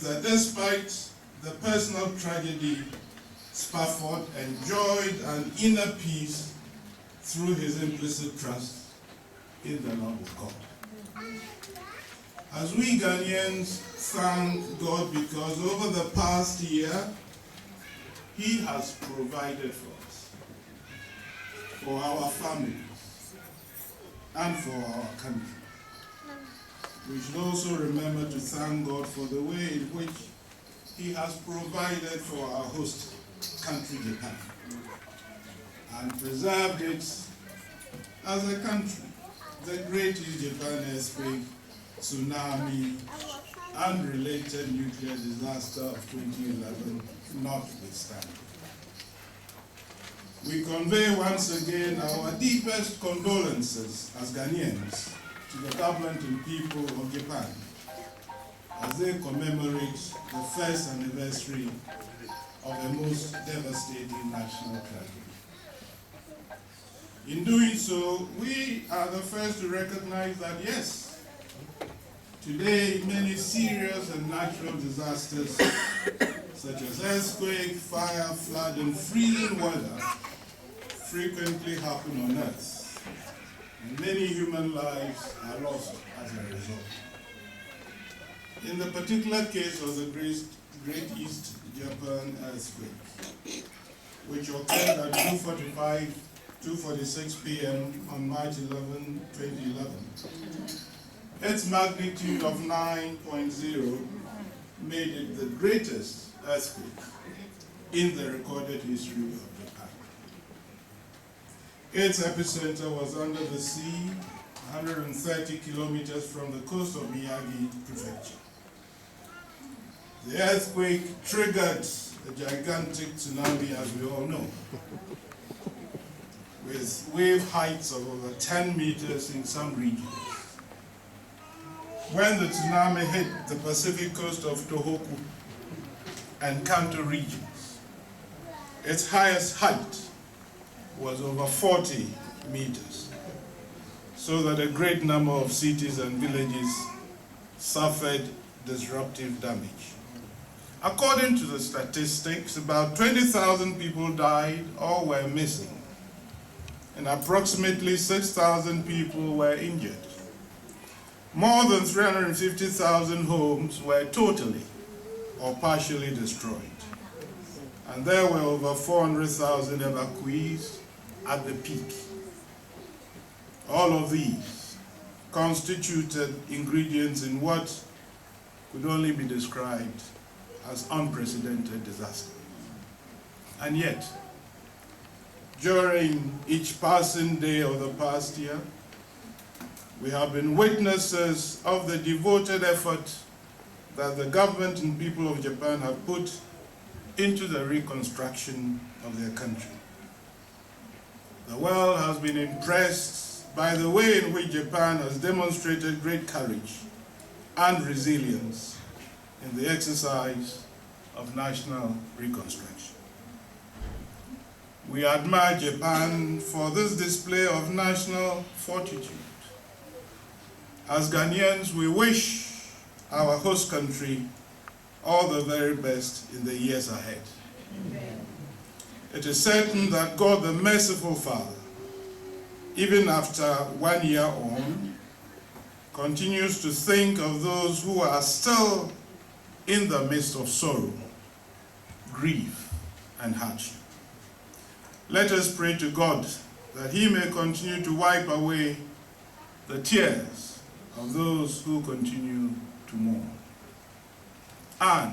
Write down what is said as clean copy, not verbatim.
believes that despite the personal tragedy, Spafford enjoyed an inner peace through his implicit trust in the love of God. As we Ghanaians thank God because over the past year, He has provided for us, for our families, and for our country. We should also remember to thank God for the way in which He has provided for our host country, Japan, and preserved it as a country. The Great East Japan earthquake, tsunami, and related nuclear disaster of 2011 notwithstanding. We convey once again our deepest condolences as Ghanaians to the government and people of Japan as they commemorate the first anniversary of a most devastating national tragedy. In doing so, we are the first to recognize that yes, today many serious and natural disasters such as earthquake, fire, flood, and freezing weather frequently happen on Earth, and many human lives are lost as a result. In the particular case of the Great East Japan earthquake, which occurred at 2:46 p.m. on March 11, 2011, its magnitude of 9.0 made it the greatest earthquake in the recorded history of Japan. Its epicenter was under the sea, 130 kilometers from the coast of Miyagi Prefecture. The earthquake triggered a gigantic tsunami, as we all know, with wave heights of over 10 meters in some regions. When the tsunami hit the Pacific coast of Tohoku and Kanto regions, its highest height was over 40 meters, so that a great number of cities and villages suffered disruptive damage. According to the statistics, about 20,000 people died or were missing, and approximately 6,000 people were injured. More than 350,000 homes were totally or partially destroyed, and there were over 400,000 evacuees at the peak. All of these constituted ingredients in what could only be described as unprecedented disaster. And yet, during each passing day of the past year, we have been witnesses of the devoted effort that the government and people of Japan have put into the reconstruction of their country. The world has been impressed by the way in which Japan has demonstrated great courage and resilience in the exercise of national reconstruction. We admire Japan for this display of national fortitude. As Ghanaians, we wish our host country all the very best in the years ahead. Amen. It is certain that God, the merciful Father, even after 1 year on, continues to think of those who are still in the midst of sorrow, grief, and hardship. Let us pray to God that He may continue to wipe away the tears of those who continue to mourn. And